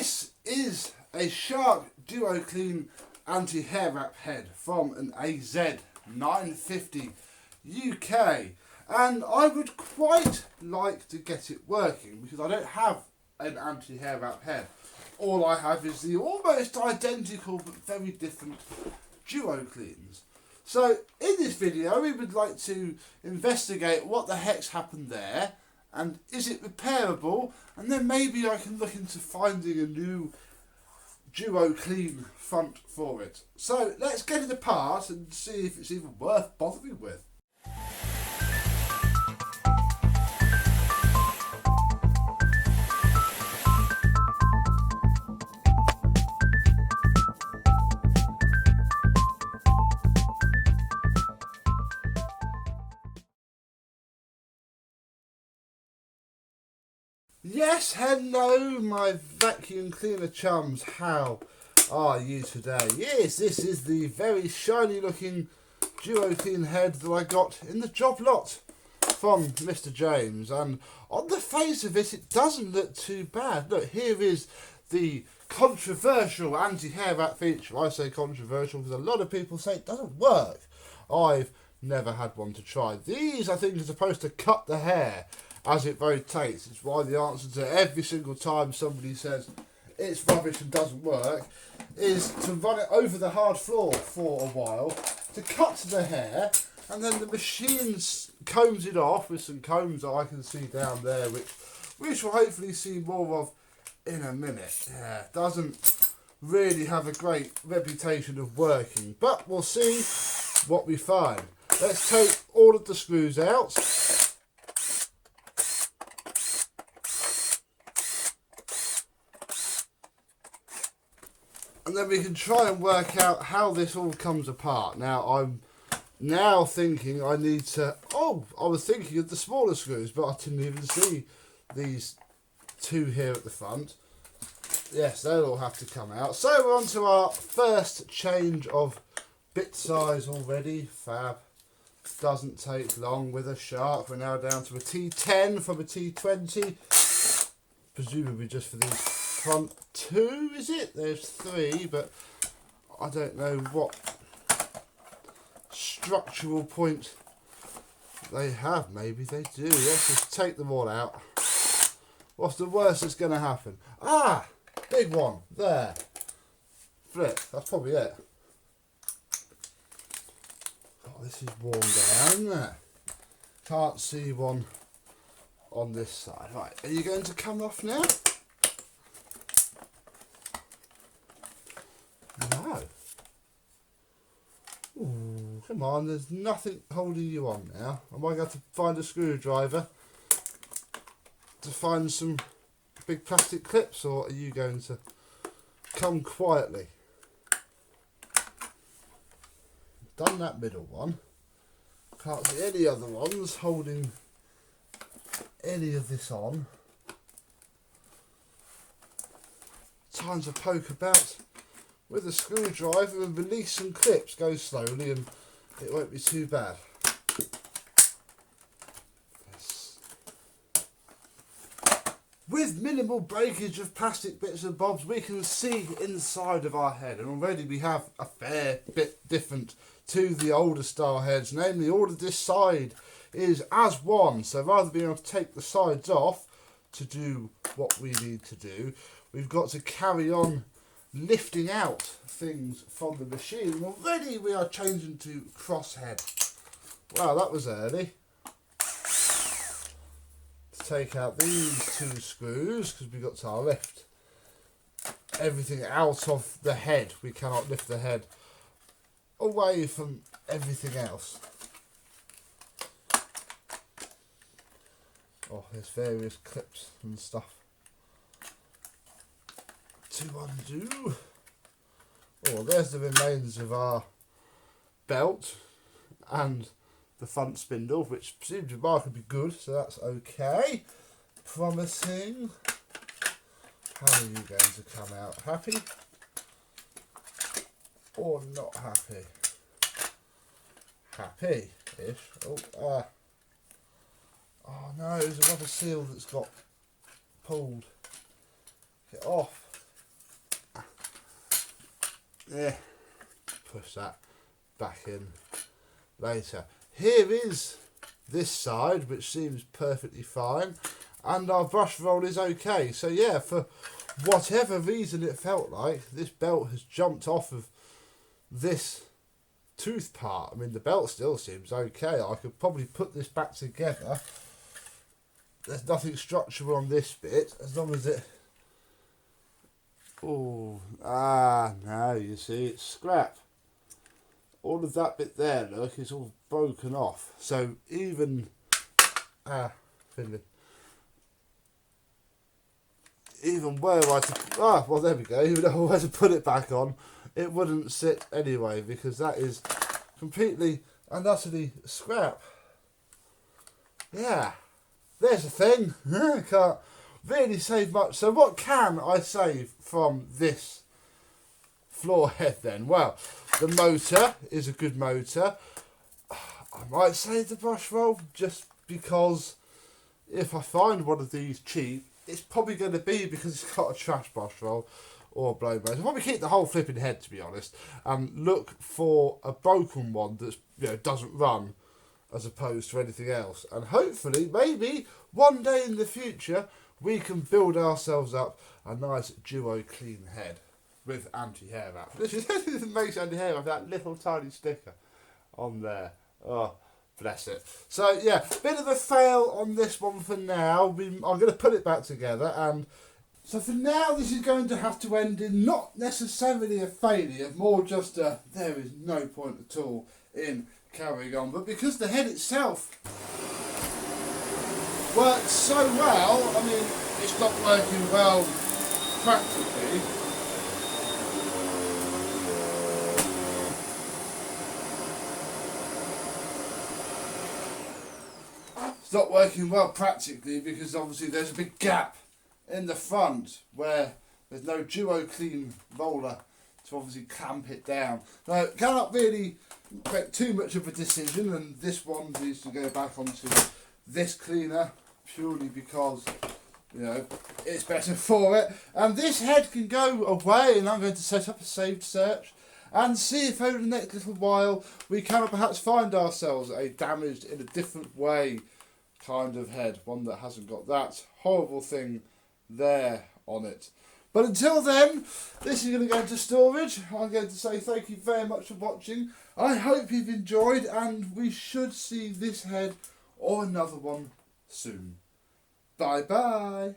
This is a Shark Duo Clean anti-hair wrap head from an AZ950 UK, and I would quite like to get it working because I don't have an anti-hair wrap head. All I have is the almost identical but very different Duo Cleans. So in this video we would like to investigate what the heck's happened there, and is it repairable, and then maybe I can look into finding a new Duo Clean front for it. So let's get it apart and see if it's even worth bothering with. Yes, hello my vacuum cleaner chums, how are you today? Yes, this is the very shiny looking Duo Clean head that I got in the job lot from Mr. James, and on the face of it, it doesn't look too bad. Look, here is the controversial anti-hair wrap feature. I say controversial because a lot of people say it doesn't work. I've never had one to try. These, I think, are supposed to cut the hair as it rotates. It's why the answer to every single time somebody says it's rubbish and doesn't work is to run it over the hard floor for a while to cut the hair, and then the machine combs it off with some combs that I can see down there, which we shall hopefully see more of in a minute. Yeah, doesn't really have a great reputation of working, but we'll see what we find. Let's take all of the screws out. And then we can try and work out how this all comes apart. Now, I'm now thinking I need to... Oh, I was thinking of the smaller screws, but I didn't even see these two here at the front. Yes, they'll all have to come out. So we're on to our first change of bit size already. Fab. Doesn't take long with a Shark. We're now down to a T10 from a T20. Presumably just for these front two, is it? There's three, but I don't know what structural point they have. Maybe they do. Let's just take them all out. What's the worst that's going to happen? Ah! Big one. There. Flip. That's probably it. Oh, this is worn down, isn't it? Can't see one on this side. Right, are you going to come off now? No. Ooh, come on, there's nothing holding you on now. Am I going to find a screwdriver to find some big plastic clips, or are you going to come quietly? Done that middle one. Can't see any other ones holding any of this on. Time to poke about with a screwdriver and release some clips. Go slowly and it won't be too bad. Yes. With minimal breakage of plastic bits and bobs, we can see inside of our head, and already we have a fair bit different to the older style heads. Namely, all of this side is as one, so rather than being able to take the sides off to do what we need to do, we've got to carry on lifting out things from the machine. Already we are changing to crosshead. Wow, that was early. To take out these two screws, because we've got to lift everything out of the head. We cannot lift the head away from everything else. Oh, there's various clips and stuff to undo. Oh, there's the remains of our belt and the front spindle, which seems remarkably good, so that's okay. Promising. How are you going to come out? Happy or not happy? Happy-ish. Oh no, there's another seal that's got pulled. Get off. push that back in later. Here is this side, which seems perfectly fine, and our brush roll is okay. So yeah, for whatever reason it felt like, this belt has jumped off of this tooth part. I mean, the belt still seems okay. I could probably put this back together. There's nothing structural on this bit, as long as it... Oh, no, you see, it's scrap. All of that bit there, look, is all broken off. So even... even where I to... well, there we go. Even if I were to put it back on, it wouldn't sit anyway, because that is completely and utterly scrap. Yeah, there's a thing. Can't really save much. So what can I save from this floor head then? Well, the motor is a good motor. I might save the brush roll, just because if I find one of these cheap, it's probably going to be because it's got a trash brush roll or blow motor. I'll probably keep the whole flipping head, to be honest, and look for a broken one that doesn't run, as opposed to anything else. And hopefully, maybe one day in the future, we can build ourselves up a nice duo clean head with anti-hair wrap. This is anything that makes anti-hair wrap, that little tiny sticker on there. Oh, bless it. So yeah, bit of a fail on this one for now. I'm going to put it back together, and so for now this is going to have to end in not necessarily a failure, more just a there is no point at all in carrying on. But because the head itself works so well, I mean, it's not working well practically. It's not working well practically because obviously there's a big gap in the front where there's no duo clean roller to obviously clamp it down. Now, cannot really make too much of a decision, and this one needs to go back onto this cleaner purely because, it's better for it. And this head can go away, and I'm going to set up a saved search and see if over the next little while we can perhaps find ourselves a damaged in a different way kind of head, one that hasn't got that horrible thing there on it. But until then, this is going to go into storage. I'm going to say thank you very much for watching. I hope you've enjoyed, and we should see this head or another one soon. Bye bye.